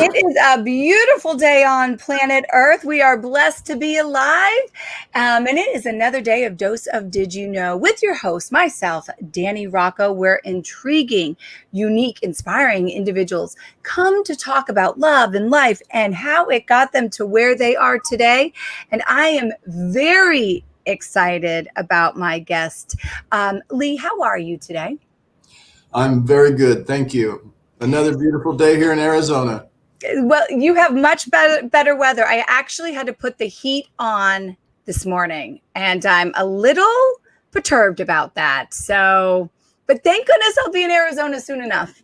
It is a beautiful day on planet Earth. We are blessed to be alive. And it is another day of Dose of Did You Know with your host, myself, Danny Rocco, where intriguing, unique, inspiring individuals come to talk about love and life and how it got them to where they are today. And I am very excited about my guest. Lee, how are you today? I'm very good. Thank you. Another beautiful day here in Arizona. Well, you have much better weather. I actually had to put the heat on this morning, and I'm a little perturbed about that. So, but thank goodness I'll be in Arizona soon enough.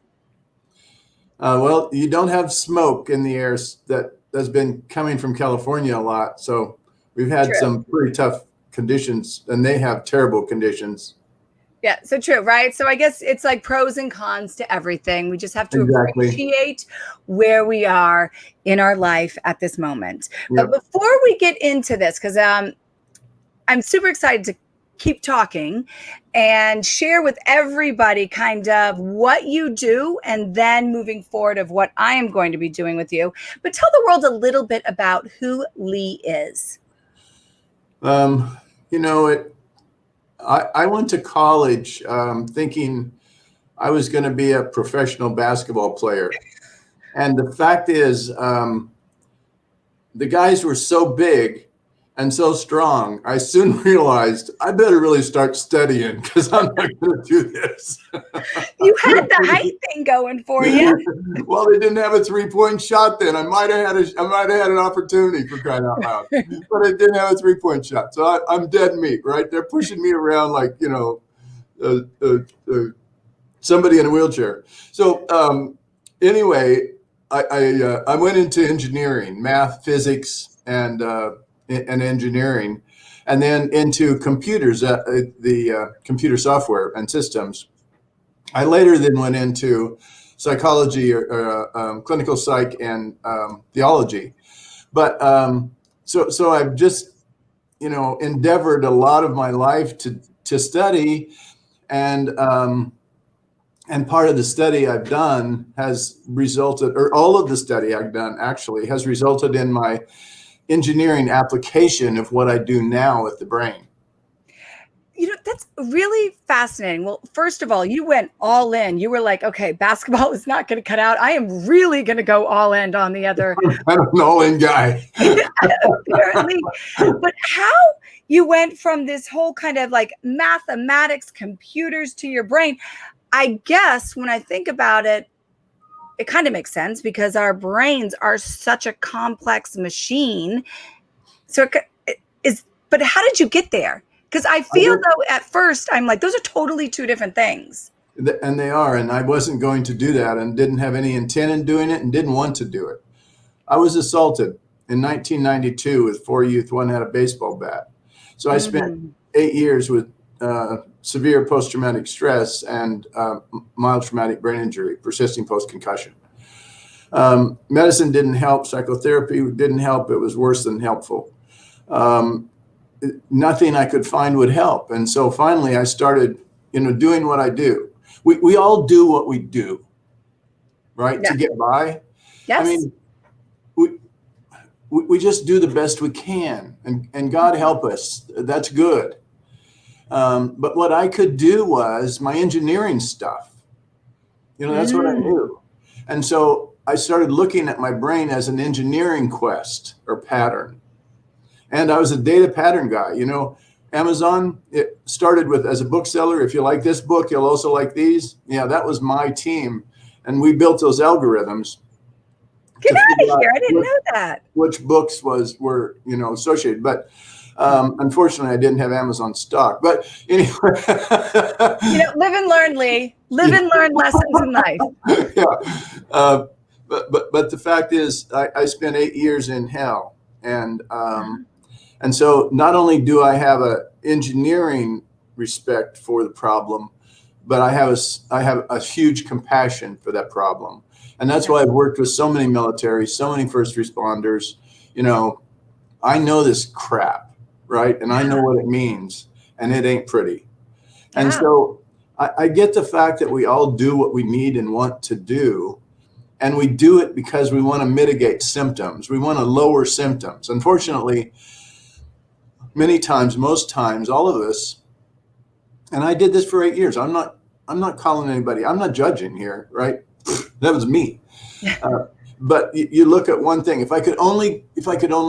Well, you don't have smoke in the air that has been coming from California a lot. So we've had some pretty tough conditions, and they have terrible conditions. Yeah, so true, right? So I guess it's like pros and cons to everything. We just have to appreciate where we are in our life at this moment. But before we get into this, because I'm super excited to keep talking and share with everybody kind of what you do and then moving forward of what I am going to be doing with you. But tell the world a little bit about who Lee is. I went to college thinking I was going to be a professional basketball player. And the fact is, the guys were so big and so strong, I soon realized I better really start studying because I'm not going to do this. You had the height thing going for you. Well, they didn't have a three-point shot then. I might have had an opportunity, for crying out loud, but I didn't have a three-point shot. So I'm dead meat, right? They're pushing me around like, somebody in a wheelchair. So anyway, I went into engineering, math, physics, and engineering, and then into computers, the computer software and systems. I later then went into psychology or clinical psych and theology. But so I've just, endeavored a lot of my life to study, and part of the study I've done has resulted, or all of the study I've done actually has resulted in my engineering application of what I do now with the brain. That's really fascinating. Well, first of all, you went all in. You were like, okay, basketball is not going to cut out. I am really going to go all in on the other. I'm an all-in guy. Apparently. But how you went from this whole kind of like mathematics, computers to your brain, I guess when I think about it, it kind of makes sense because our brains are such a complex machine. So but how did you get there? Because I feel though at first I'm like, those are totally two different things. And they are, and I wasn't going to do that and didn't have any intent in doing it and didn't want to do it. I was assaulted in 1992 with 4 youth, one had a baseball bat. So I spent 8 years with severe post-traumatic stress and mild traumatic brain injury, persisting post-concussion. Medicine didn't help. Psychotherapy didn't help. It was worse than helpful. Nothing I could find would help. And so finally I started, doing what I do. We all do what we do, right? Yeah. To get by. Yes. I mean, we just do the best we can, and God help us. That's good. But what I could do was my engineering stuff. That's what I knew. And so I started looking at my brain as an engineering quest or pattern. And I was a data pattern guy. Amazon, it started with as a bookseller. If you like this book, you'll also like these. Yeah, that was my team. And we built those algorithms. Get out of here. I didn't know that. Which books were associated. But unfortunately, I didn't have Amazon stock. But anyway. Live and learn, Lee. Live and learn lessons in life. Yeah. But the fact is, I spent 8 years in hell. And so not only do I have a engineering respect for the problem, but I have a huge compassion for that problem. And that's why I've worked with so many military, so many first responders. I know this crap, right? And I know what it means, and it ain't pretty. And so I get the fact that we all do what we need and want to do. And we do it because we want to mitigate symptoms. We want to lower symptoms. Unfortunately, many times, most times, all of us, and I did this for 8 years. I'm not calling anybody. I'm not judging here, right? That was me. But you look at one thing. If I could only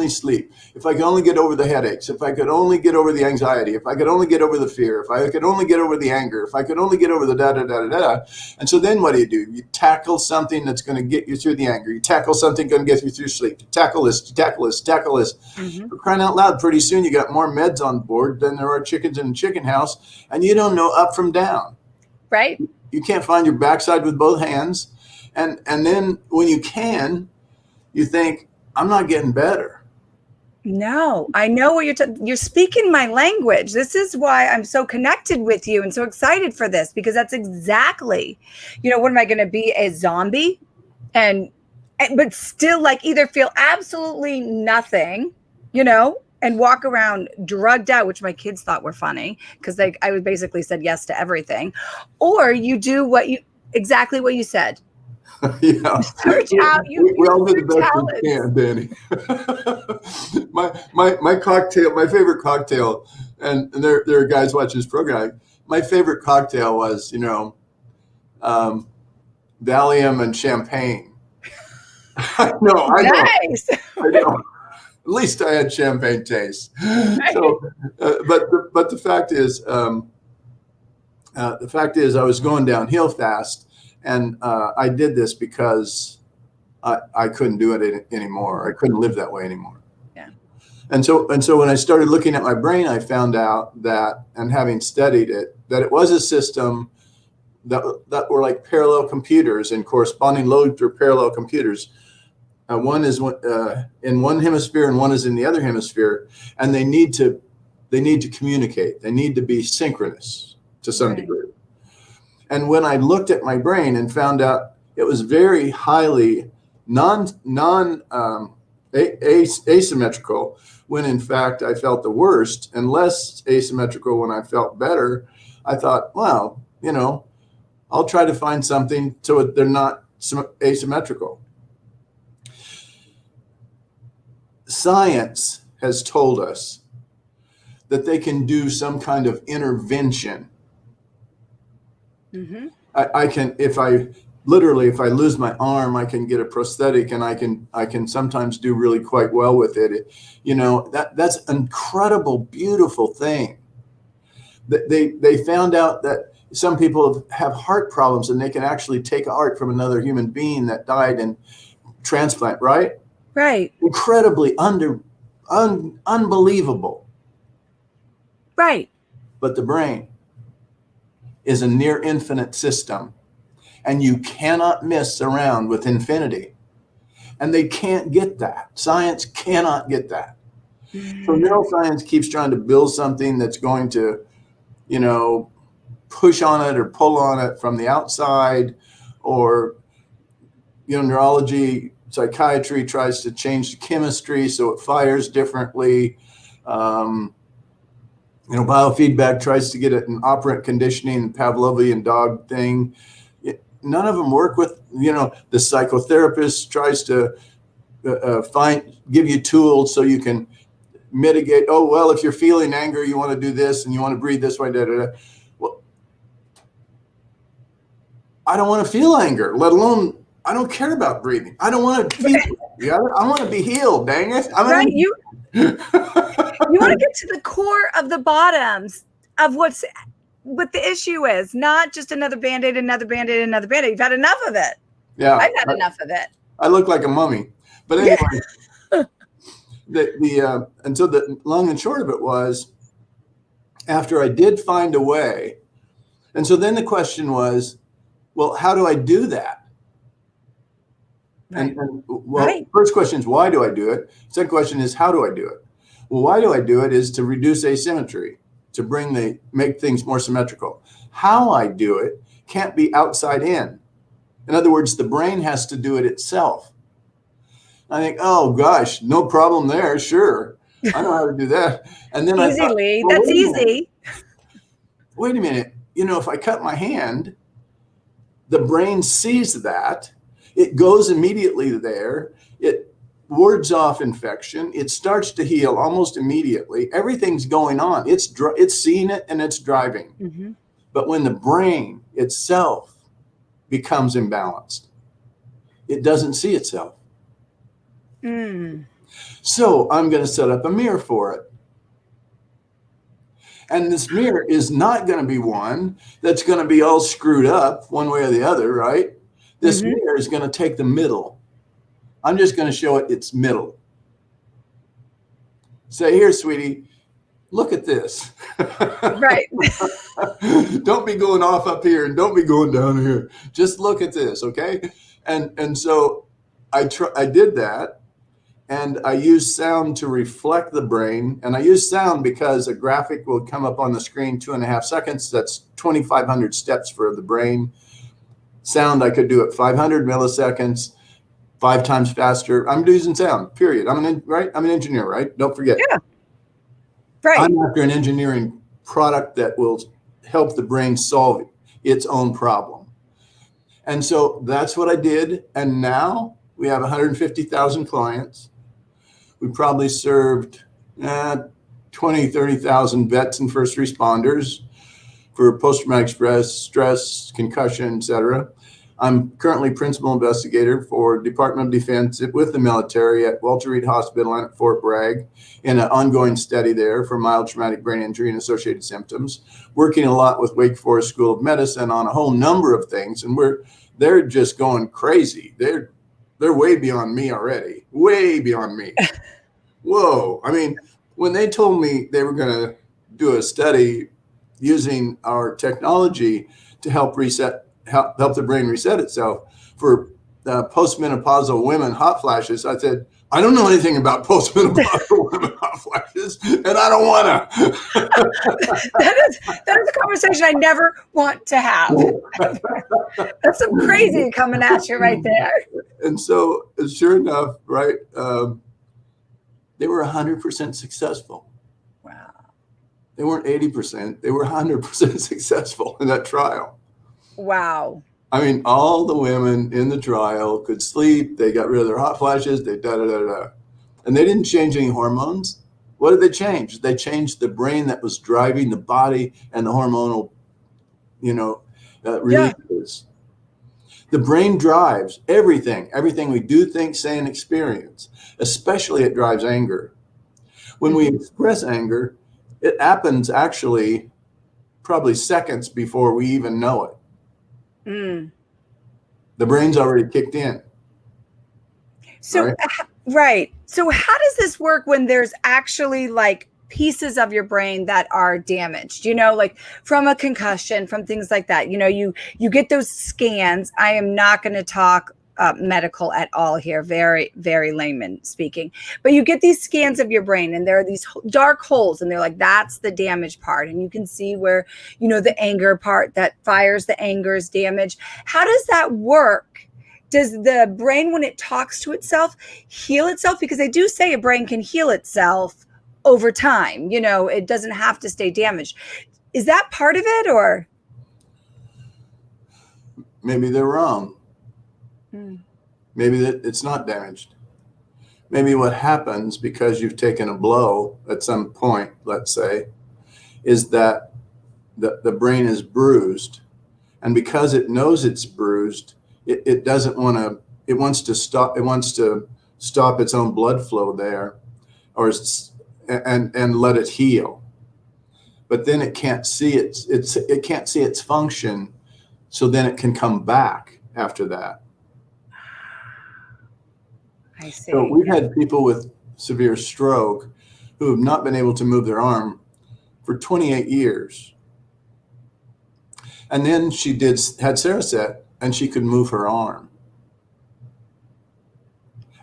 sleep, if I could only get over the headaches, if I could only get over the anxiety, if I could only get over the fear, if I could only get over the anger, if I could only get over the da da da da da. And so then what do? You tackle something that's going to get you through the anger. You tackle something going to get you through sleep. You tackle this. You tackle this. Tackle this. Mm-hmm. For crying out loud, pretty soon you got more meds on board than there are chickens in a chicken house, and you don't know up from down. Right. You can't find your backside with both hands. And then when you can, you think, I'm not getting better. No, I know what you're speaking my language. This is why I'm so connected with you and so excited for this, because that's exactly, what am I going to be, a zombie? But still like either feel absolutely nothing, and walk around drugged out, which my kids thought were funny because I would basically said yes to everything. Or you do exactly what you said. Yeah, we all do the best we can, Danny. my cocktail, my favorite cocktail, and there are guys watching this program. My favorite cocktail was, Valium and champagne. I know. Nice. I know. At least I had champagne taste. So, but the fact is, I was going downhill fast. And I did this because I couldn't do it anymore. I couldn't live that way anymore. Yeah. And so when I started looking at my brain, I found out that, and having studied it, that it was a system that were like parallel computers, and corresponding loads are parallel computers. One is in one hemisphere and one is in the other hemisphere, and they need to communicate. They need to be synchronous to some degree. And when I looked at my brain and found out it was very highly asymmetrical, when in fact I felt the worst, and less asymmetrical when I felt better, I thought, well, I'll try to find something so they're not asymmetrical. Science has told us that they can do some kind of intervention. Mm-hmm. I can, if I lose my arm, I can get a prosthetic, and I can sometimes do really quite well with it. That's an incredible, beautiful thing. They found out that some people have heart problems, and they can actually take a heart from another human being that died and transplant. Right. Incredibly unbelievable. Right. But the brain is a near infinite system, and you cannot mess around with infinity. And they can't get that. Science cannot get that. So neuroscience keeps trying to build something that's going to, push on it or pull on it from the outside, or, neurology, psychiatry tries to change the chemistry so it fires differently. Biofeedback tries to get it in operant conditioning, Pavlovian dog thing. None of them work with, the psychotherapist tries to give you tools so you can mitigate. Oh, well, if you're feeling anger, you want to do this and you want to breathe this way. Da, da, da. Well, I don't want to feel anger, let alone, I don't care about breathing. I don't want to feel it. I want to be healed, dang it. You want to get to the core of the bottoms of what the issue is, not just another Band-Aid, another Band-Aid, another Band-Aid. You've had enough of it. Yeah. I've had enough of it. I look like a mummy. But anyway, and so the long and short of it was, after I did find a way, and so then the question was, well, how do I do that? Right. First question is, why do I do it? Second question is, how do I do it? Well, why do I do it is to reduce asymmetry, to make things more symmetrical. How I do it can't be outside in. In other words, the brain has to do it itself. I think, oh gosh, no problem there. Sure, I know how to do that. And then easily, that's easy. Wait a minute. If I cut my hand, the brain sees that. it goes immediately there. It wards off infection. It starts to heal almost immediately. Everything's going on. It's seeing it and it's driving. Mm-hmm. But when the brain itself becomes imbalanced, it doesn't see itself. So I'm going to set up a mirror for it. And this mirror is not going to be one that's going to be all screwed up one way or the other, right? This mirror is going to take the middle. I'm just going to show it its middle. Say, here, sweetie, look at this. Right. Don't be going off up here and don't be going down here. Just look at this, okay? And so I did that. And I use sound to reflect the brain. And I use sound because a graphic will come up on the screen 2.5 seconds. That's 2,500 steps for the brain. Sound, I could do it 500 milliseconds, 5 times faster. I'm using sound, period. I'm an engineer, right? Don't forget. Yeah. Right. I'm after an engineering product that will help the brain solve its own problem. And so that's what I did. And now we have 150,000 clients. We probably served 20, 30,000 vets and first responders for post-traumatic stress, concussion, et cetera. I'm currently principal investigator for Department of Defense with the military at Walter Reed Hospital and at Fort Bragg in an ongoing study there for mild traumatic brain injury and associated symptoms, working a lot with Wake Forest School of Medicine on a whole number of things. And they're just going crazy. They're way beyond me already, way beyond me. Whoa. I mean, when they told me they were going to do a study using our technology to help the brain reset itself for postmenopausal women hot flashes, I said, I don't know anything about postmenopausal women hot flashes, and I don't want to. that is a conversation I never want to have. That's some crazy coming at you right there. And so, sure enough, right, they were 100% successful. Wow. They weren't 80%. They were 100% successful in that trial. Wow. I mean, all the women in the trial could sleep. They got rid of their hot flashes. They da-da-da-da. And they didn't change any hormones. What did they change? They changed the brain that was driving the body and the hormonal, releases. The brain drives everything we do, think, say, and experience. Especially it drives anger. When we express anger, it happens actually probably seconds before we even know it. The brain's already kicked in. So, right. So how does this work when there's actually like pieces of your brain that are damaged, like from a concussion, from things like that? You get those scans. I am not going to talk medical at all here, very, very layman speaking, but you get these scans of your brain and there are these dark holes and they're like, that's the damaged part. And you can see where, the anger part that fires the anger is damaged. How does that work? Does the brain, when it talks to itself, heal itself? Because they do say a brain can heal itself over time. It doesn't have to stay damaged. Is that part of it, or? Maybe they're wrong. Maybe that it's not damaged. Maybe what happens because you've taken a blow at some point, let's say, is that the brain is bruised. And because it knows it's bruised, it doesn't want to, it wants to stop its own blood flow there, and let it heal. But then it can't see it can't see its function, so then it can come back after that. I see. So we've had people with severe stroke who have not been able to move their arm for 28 years. And then she had Cereset and she could move her arm.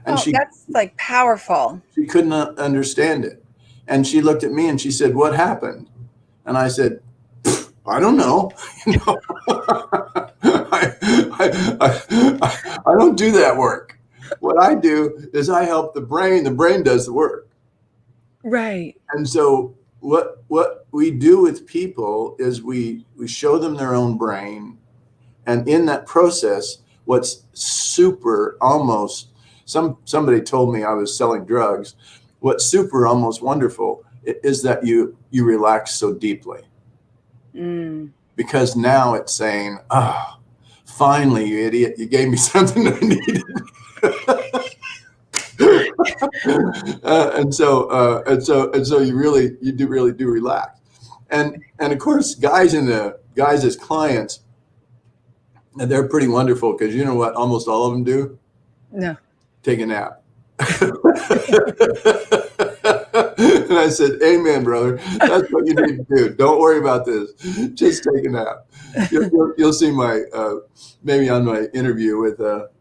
And that's like powerful. She could not understand it. And she looked at me and she said, "What happened?" And I said, "I don't know." I don't do that work. What I do is I help the brain does the work. Right. And so what we do with people is we show them their own brain. And in that process, what's super almost, somebody told me I was selling drugs. What's super almost wonderful is that you relax so deeply. Because now it's saying, oh, finally, you idiot, you gave me something I needed. And so you really do relax. And of course, guys as clients, they're pretty wonderful, because you know what almost all of them do? No. Take a nap. And I said, amen, brother. That's what you need to do. Don't worry about this. Just take a nap. You'll see my, maybe on my interview with a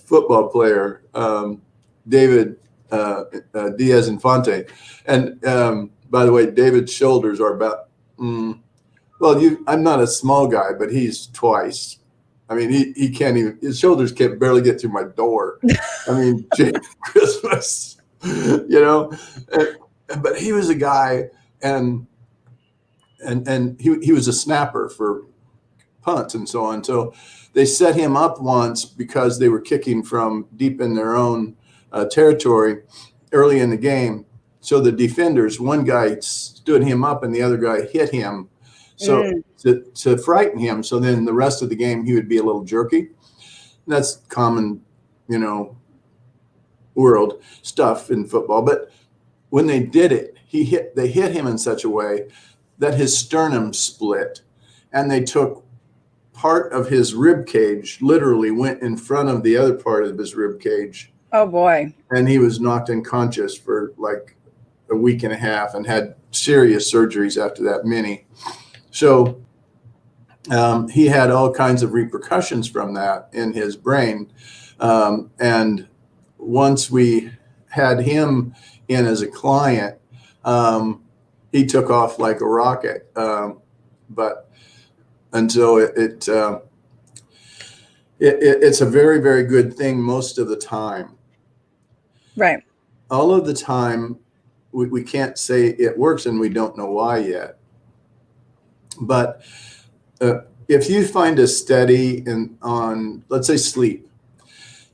football player, David Diaz Infante. And by the way, David's shoulders are about, I'm not a small guy, but he's twice. I mean, he can't even, his shoulders can't barely get through my door. I mean, Christmas, you know, but he was a guy, and he was a snapper for punts and so on. So they set him up once because they were kicking from deep in their own territory early in the game. So the defenders, one guy stood him up and the other guy hit him. So to frighten him. So then the rest of the game, he would be a little jerky. That's common, you know, world stuff in football. But when they did it, they hit him in such a way that his sternum split, and they took part of his rib cage, literally went in front of the other part of his rib cage. Oh boy. And he was knocked unconscious for like a week and a half and had serious surgeries after that, many. So he had all kinds of repercussions from that in his brain. And once we had him in as a client, he took off like a rocket. And so it's a very, very good thing most of the time. Right. All of the time, we can't say it works, and we don't know why yet. But if you find a study on, let's say, sleep,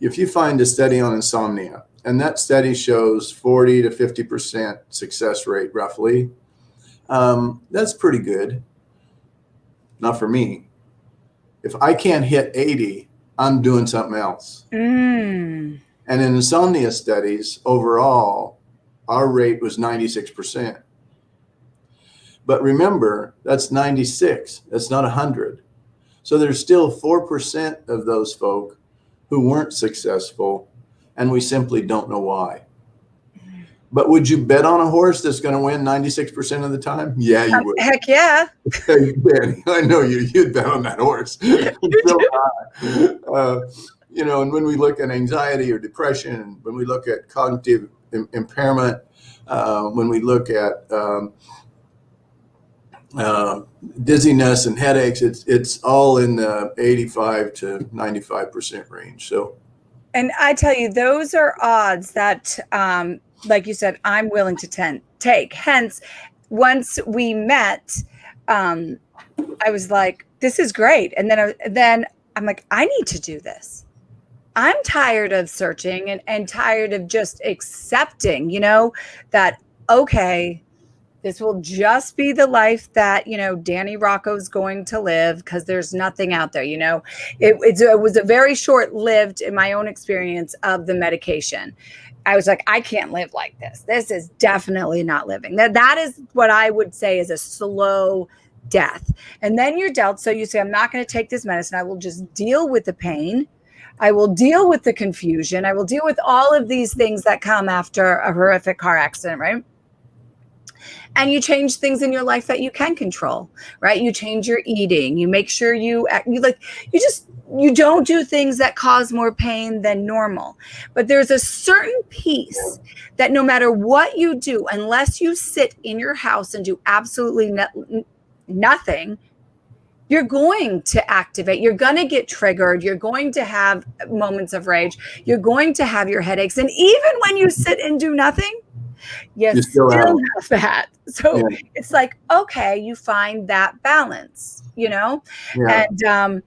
if you find a study on insomnia, and that study shows 40 to 50% success rate, roughly, that's pretty good. Not for me. If I can't hit 80, I'm doing something else. And in insomnia studies, overall, our rate was 96%. But remember, that's 96. That's not 100. So there's still 4% of those folk who weren't successful, and we simply don't know why. But would you bet on a horse that's going to win 96% of the time? Yeah, you would. Heck yeah. Hey, Danny, I know you'd bet on that horse. You know, and when we look at anxiety or depression, when we look at cognitive impairment, when we look at dizziness and headaches, it's all in the 85 to 95% range. So, and I tell you, those are odds that, like you said, I'm willing to take. Hence, once we met, I was like, "This is great," and then I'm like, "I need to do this." I'm tired of searching and tired of just accepting, you know, that okay, this will just be the life that, you know, Danny Rocco's going to live, because there's nothing out there, you know. It was a very short-lived, in my own experience, of the medication. I was like, I can't live like this. This is definitely not living. That is what I would say is a slow death. And then you're dealt. So you say, I'm not going to take this medicine. I will just deal with the pain. I will deal with the confusion. I will deal with all of these things that come after a horrific car accident, right? And you change things in your life that you can control, right? You change your eating. You make sure you don't do things that cause more pain than normal. But there's a certain piece that no matter what you do, unless you sit in your house and do absolutely nothing, you're going to activate. You're going to get triggered. You're going to have moments of rage. You're going to have your headaches. And even when you sit and do nothing, you still have that. So it's like, okay, you find that balance, you know? Yeah. And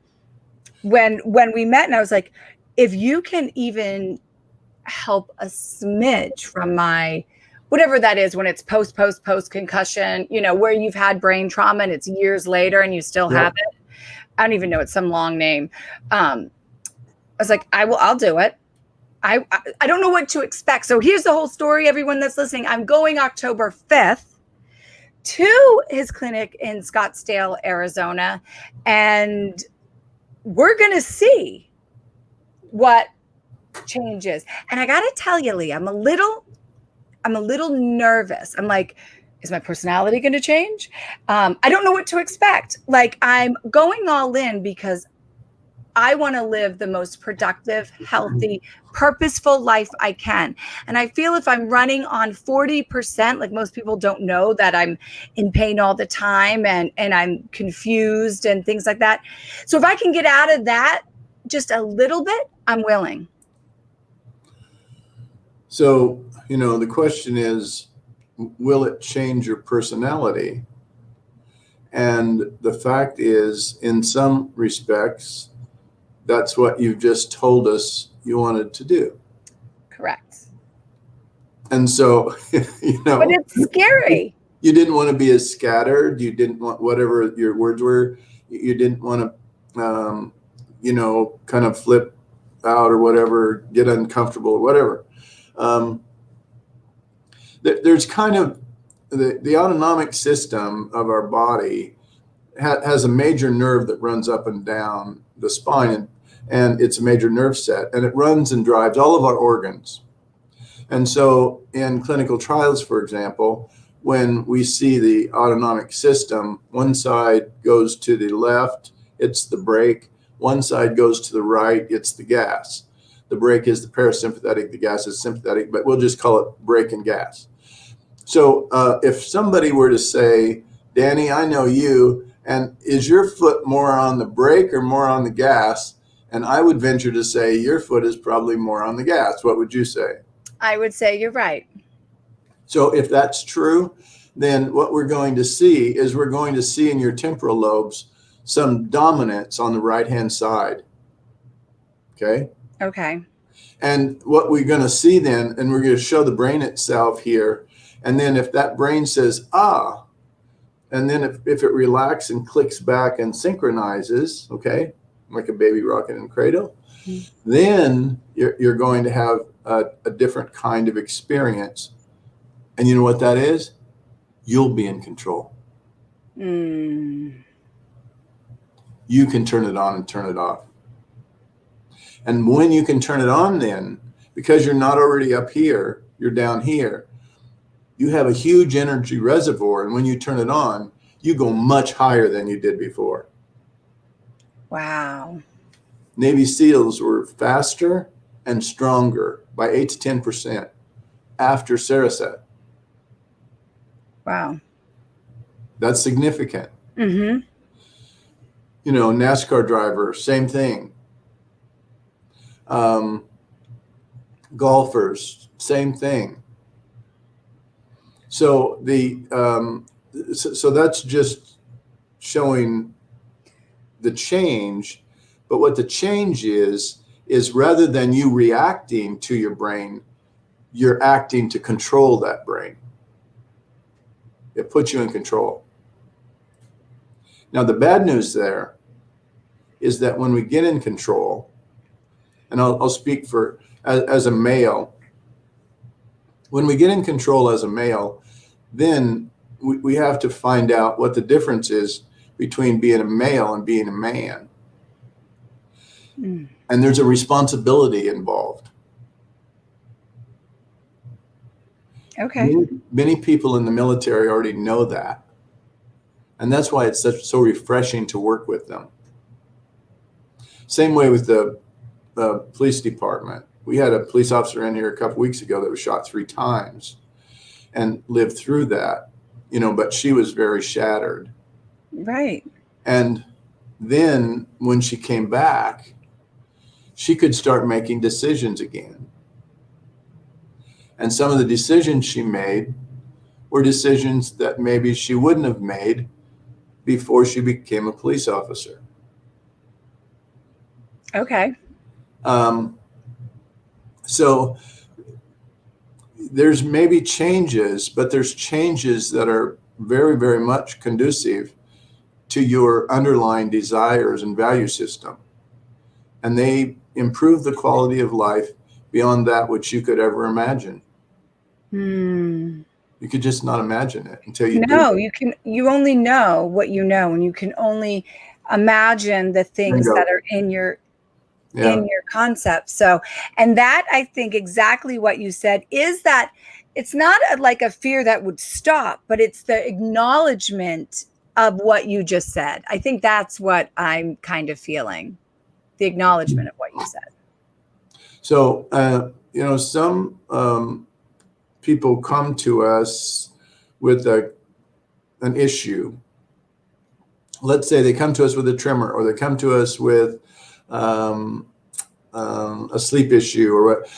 when we met, and I was like, if you can even help a smidge from my whatever that is, when it's post concussion, where you've had brain trauma and it's years later and you still have it. I don't even know, it's some long name. I was like, I'll do it. I don't know what to expect. So here's the whole story, everyone that's listening. I'm going October 5th to his clinic in Scottsdale, Arizona, and we're going to see what changes. And I got to tell you, Lee, I'm a little nervous. I'm like, is my personality going to change? I don't know what to expect. Like, I'm going all in because I want to live the most productive, healthy, purposeful life I can. And I feel if I'm running on 40%, like most people don't know that I'm in pain all the time and I'm confused and things like that. So if I can get out of that just a little bit, I'm willing. So, the question is, will it change your personality? And the fact is, in some respects, that's what you've just told us you wanted to do. Correct. And so, but it's scary. You didn't want to be as scattered. You didn't want, whatever your words were, you didn't want to, kind of flip out or whatever, get uncomfortable or whatever. There's kind of the autonomic system of our body has a major nerve that runs up and down the spine, and it's a major nerve set, and it runs and drives all of our organs. And so in clinical trials, for example, when we see the autonomic system, one side goes to the left, it's the brake. One side goes to the right, it's the gas. The brake is the parasympathetic, the gas is sympathetic, but we'll just call it brake and gas. So if somebody were to say, Danny, I know you, and is your foot more on the brake or more on the gas? And I would venture to say your foot is probably more on the gas. What would you say? I would say you're right. So if that's true, then what we're going to see is we're going to see in your temporal lobes some dominance on the right-hand side. Okay? Okay. And what we're going to see then, and we're going to show the brain itself here, and then if that brain says, ah, and then if it relaxes and clicks back and synchronizes, okay, like a baby rocking in a cradle, then you're going to have a different kind of experience. And you know what that is? You'll be in control. You can turn it on and turn it off. And when you can turn it on, then, because you're not already up here, you're down here, you have a huge energy reservoir. And when you turn it on, you go much higher than you did before. Wow. Navy SEALs were faster and stronger by 8 to 10% after Cereset. Wow. That's significant. Mm-hmm. NASCAR driver, same thing. Golfers, same thing. So so that's just showing the change. But what the change is rather than you reacting to your brain, you're acting to control that brain. It puts you in control. Now, the bad news there is that when we get in control, and I'll speak for as a male, when we get in control as a male, then we have to find out what the difference is between being a male and being a man. And there's a responsibility involved. Okay. Many people in the military already know that. And that's why it's so refreshing to work with them. Same way with the police department. We had a police officer in here a couple weeks ago that was shot 3 times and lived through that, but she was very shattered. Right. And then when she came back, she could start making decisions again. And some of the decisions she made were decisions that maybe she wouldn't have made before she became a police officer. Okay. So there's maybe changes, but there's changes that are very, very much conducive to your underlying desires and value system. And they improve the quality of life beyond that which you could ever imagine. You could just not imagine it until you do. No, you only know what you know, and you can only imagine the things that are in your concept. So, and that, I think exactly what you said is that it's not like a fear that would stop, but it's the acknowledgement of what you just said. I think that's what I'm kind of feeling, the acknowledgement of what you said. So, some people come to us with an issue. Let's say they come to us with a tremor, or they come to us with a sleep issue, or what.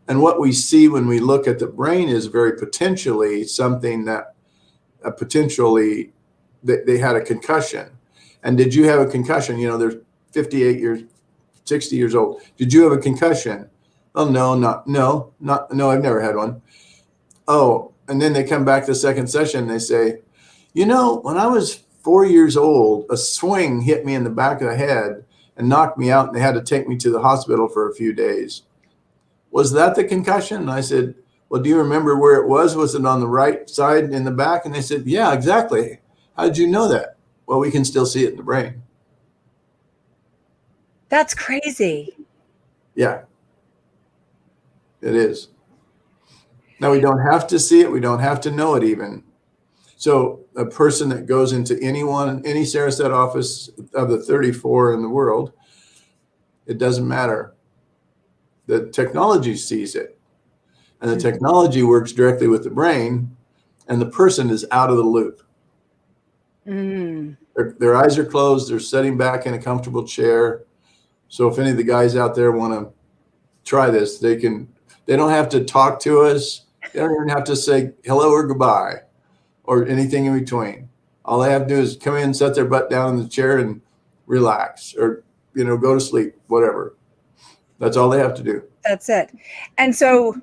And what we see when we look at the brain is very potentially something that potentially they had a concussion. And did you have a concussion? They're 58 years, 60 years old. Did you have a concussion? Oh, no, I've never had one. Oh, and then they come back the second session and they say, when I was 4 years old, a swing hit me in the back of the head and knocked me out, and they had to take me to the hospital for a few days. Was that the concussion? And I said, well, do you remember where it was? Was it on the right side in the back? And they said, yeah, exactly. How did you know that? Well, we can still see it in the brain. That's crazy. Yeah, it is. Now, we don't have to see it. We don't have to know it even. So a person that goes into any Cereset office of the 34 in the world, it doesn't matter. The technology sees it. And the technology works directly with the brain, and the person is out of the loop. Their eyes are closed. They're sitting back in a comfortable chair. So if any of the guys out there want to try this, they don't have to talk to us. They don't even have to say hello or goodbye or anything in between. All they have to do is come in, set their butt down in the chair and relax, or, go to sleep, whatever. That's all they have to do. That's it. And so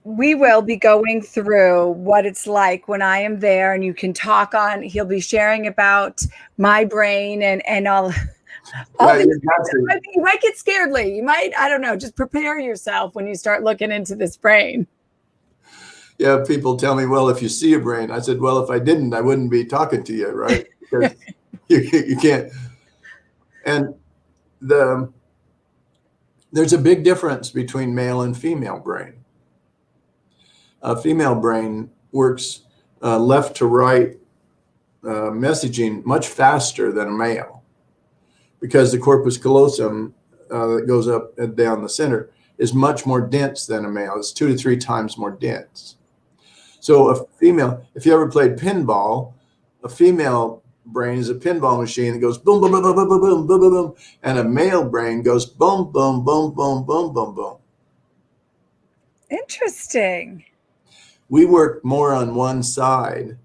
we will be going through what it's like when I am there, and you can talk on, he'll be sharing about my brain and all these things. You might get scared, Lee. You might, I don't know, just prepare yourself when you start looking into this brain. Yeah, people tell me, well, if you see a brain, I said, well, if I didn't, I wouldn't be talking to you, right? Because you can't. And there's a big difference between male and female brain. A female brain works left to right messaging much faster than a male, because the corpus callosum that goes up and down the center is much more dense than a male. It's 2 to 3 times more dense. So a female, if you ever played pinball, a female brain is a pinball machine that goes boom, boom, boom, boom, boom, boom, boom, boom, boom, and a male brain goes boom, boom, boom, boom, boom, boom, boom. Interesting. We work more on one side,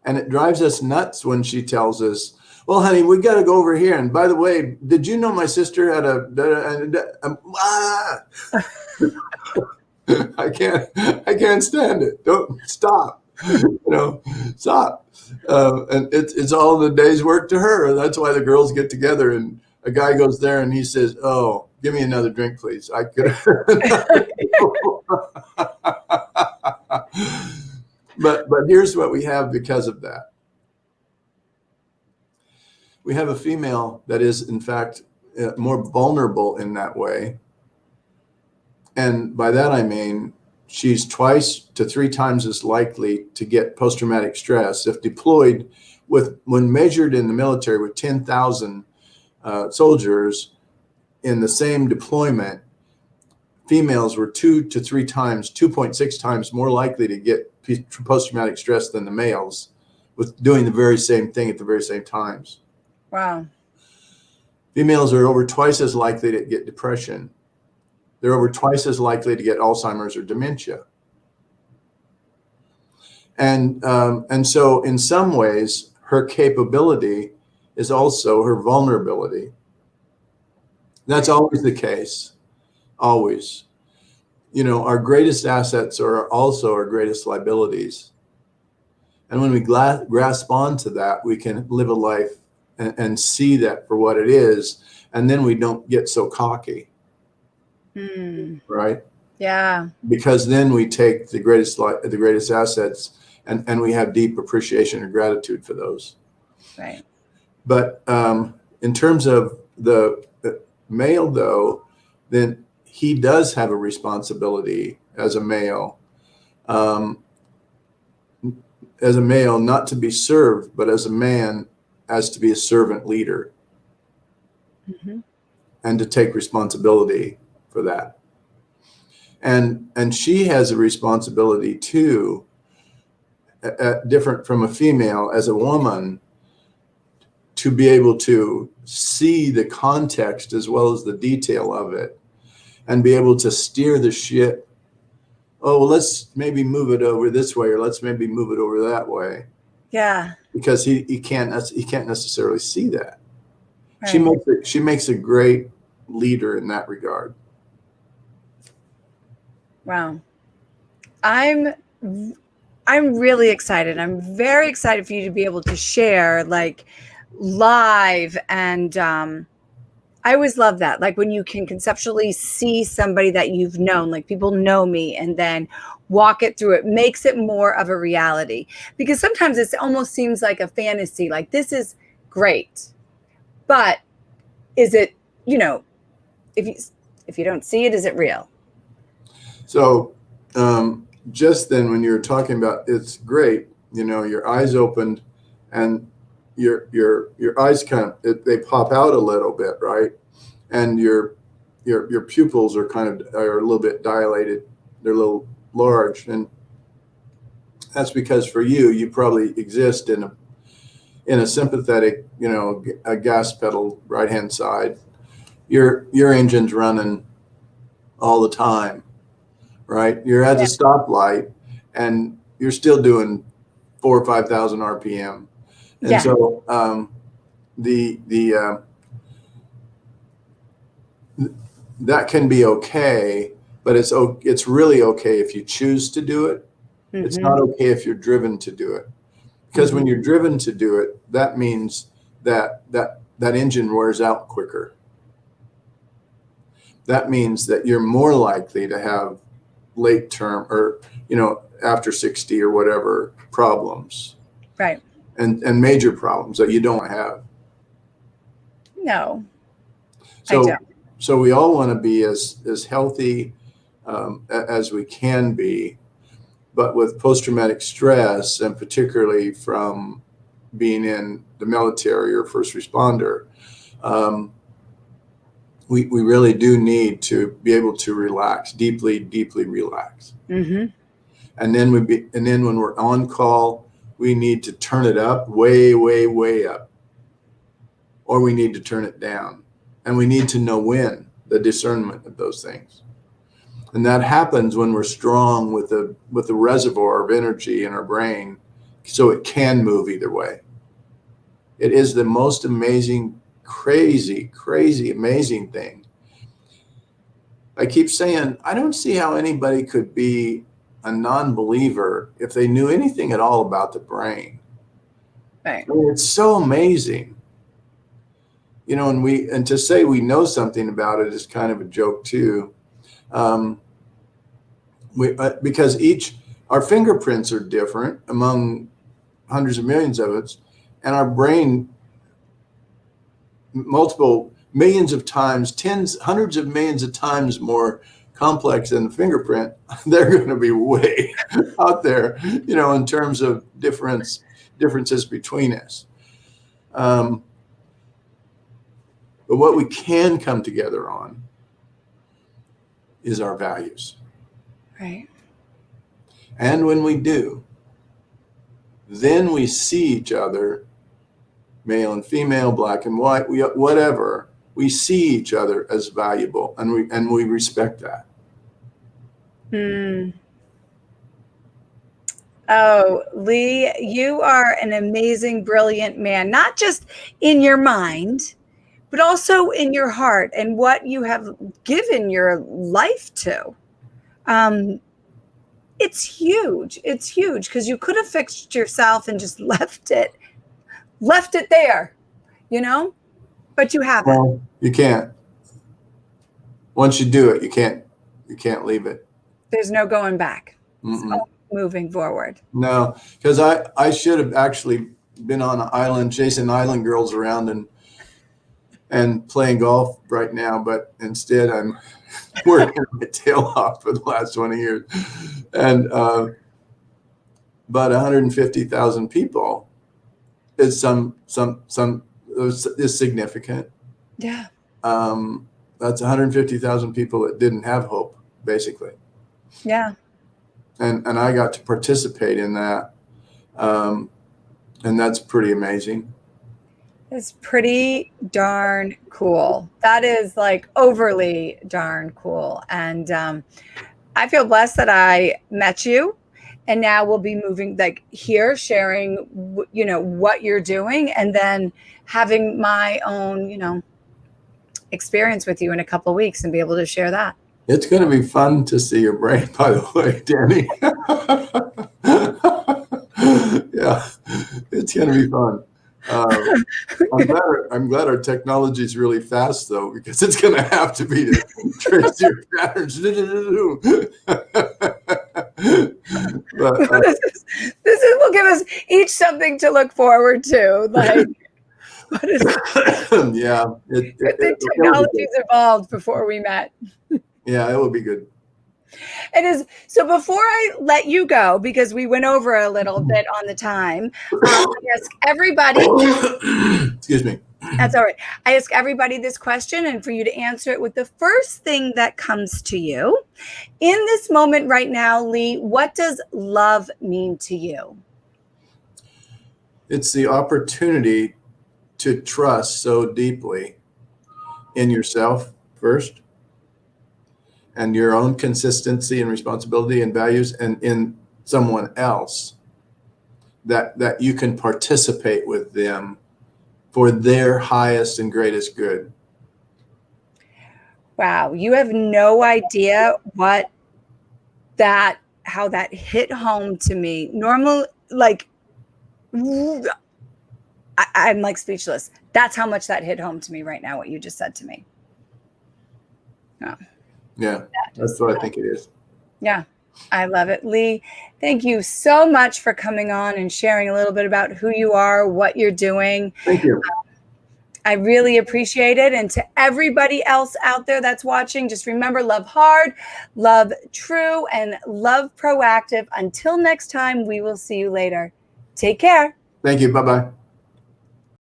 and it drives us nuts when she tells us, well, honey, we got to go over here. And by the way, did you know my sister had I can't stand it. Don't stop. Stop. And it's all the day's work to her. That's why the girls get together, and a guy goes there and he says, oh, give me another drink, please. I could. But here's what we have because of that. We have a female that is, in fact, more vulnerable in that way. And by that, I mean, she's 2 to 3 times as likely to get post-traumatic stress if deployed when measured in the military with 10,000 soldiers in the same deployment. Females were 2 to 3 times, 2.6 times more likely to get post-traumatic stress than the males, with doing the very same thing at the very same times. Wow. Females are over 2 as likely to get depression. They're over 2 as likely to get Alzheimer's or dementia. And so in some ways, her capability is also her vulnerability. That's always the case, always. Our greatest assets are also our greatest liabilities. And when we grasp onto that, we can live a life and see that for what it is. And then we don't get so cocky, right? Yeah. Because then we take the greatest assets and we have deep appreciation and gratitude for those. Right. But in terms of the male, though, then he does have a responsibility as a male, not to be served, but as a man, as to be a servant leader, and to take responsibility for that. And she has a responsibility too, different from a female, as a woman, to be able to see the context as well as the detail of it, and be able to steer the ship. Oh, well, let's maybe move it over this way, or let's maybe move it over that way. Yeah. Because he can't necessarily see that. Right. She makes a great leader in that regard. Wow. I'm really excited. I'm very excited for you to be able to share like live. And I always love that. Like when you can conceptually see somebody that you've known, like people know me, and then walk it through, it makes it more of a reality. Because sometimes it almost seems like a fantasy, like this is great, but is it, if you don't see it, is it real? So just then when you were talking about it's great, your eyes opened and your eyes they pop out a little bit, right? And your pupils are a little bit dilated. They're a little large, and that's because for you probably exist in a sympathetic, a gas pedal right hand side. Your engine's running all the time, right? You're at the stoplight and you're still doing 4,000 or 5,000 RPM. And so that can be okay, but it's really okay if you choose to do it. It's not okay if you're driven to do it. Because when you're driven to do it, that means that engine wears out quicker. That means that you're more likely to have late term or, after 60 or whatever problems. Right. And major problems that you don't have. No. So we all want to be as healthy as we can be, but with post-traumatic stress, and particularly from being in the military or first responder, we really do need to be able to relax, deeply relax. And then when we're on call, we need to turn it up, way up, or we need to turn it down. And we need to know when, the discernment of those things. And that happens when we're strong with a reservoir of energy in our brain, so it can move either way. It is the most amazing, crazy, amazing thing. I keep saying, I don't see how anybody could be a non-believer if they knew anything at all about the brain. Right. I mean, it's so amazing. And to say we know something about it is kind of a joke too. Because our fingerprints are different among hundreds of millions of us, and our brain multiple millions of times, hundreds of millions of times more complex than the fingerprint. They're going to be way out there, in terms of differences between us. But what we can come together on is our values. Right. And when we do, then we see each other, male and female, black and white, whatever. We see each other as valuable, and we respect that. Oh, Lee, you are an amazing, brilliant man, not just in your mind, but also in your heart and what you have given your life to. It's huge. It's huge because you could have fixed yourself and just left it there, but you haven't. Well, you can't. Once you do it, you can't leave it. There's no going back. It's all moving forward. No, because I should have actually been on an island chasing island girls around and playing golf right now, but instead I'm working my tail off for the last 20 years. And but 150,000 people is is significant. Yeah. That's 150,000 people that didn't have hope, basically. Yeah. And I got to participate in that. And that's pretty amazing. It's pretty darn cool. That is like overly darn cool. And I feel blessed that I met you, and now we'll be moving like here, sharing, what you're doing, and then having my own, experience with you in a couple of weeks and be able to share that. It's going to be fun to see your brain, by the way, Danny. Yeah, it's going to be fun. I'm glad our technology is really fast, though, because it's going to have to be to trace your patterns. But, this will give us each something to look forward to. Like, what is yeah, the technology's evolved before we met. Yeah, it will be good. It is. So before I let you go, because we went over a little bit on the time, I ask everybody. Excuse me. That's all right. I ask everybody this question, and for you to answer it with the first thing that comes to you. In this moment right now, Lee, what does love mean to you? It's the opportunity to trust so deeply in yourself first, and your own consistency and responsibility and values, and in someone else, that you can participate with them for their highest and greatest good. Wow, you have no idea how that hit home to me. Normal, like, I'm like speechless. That's how much that hit home to me right now, what you just said to me. Oh. Yeah, that's what I think it is. Yeah, I love it. Lee, thank you so much for coming on and sharing a little bit about who you are, what you're doing. Thank you. I really appreciate it. And to everybody else out there that's watching, just remember, love hard, love true, and love proactive. Until next time, we will see you later. Take care. Thank you. Bye-bye.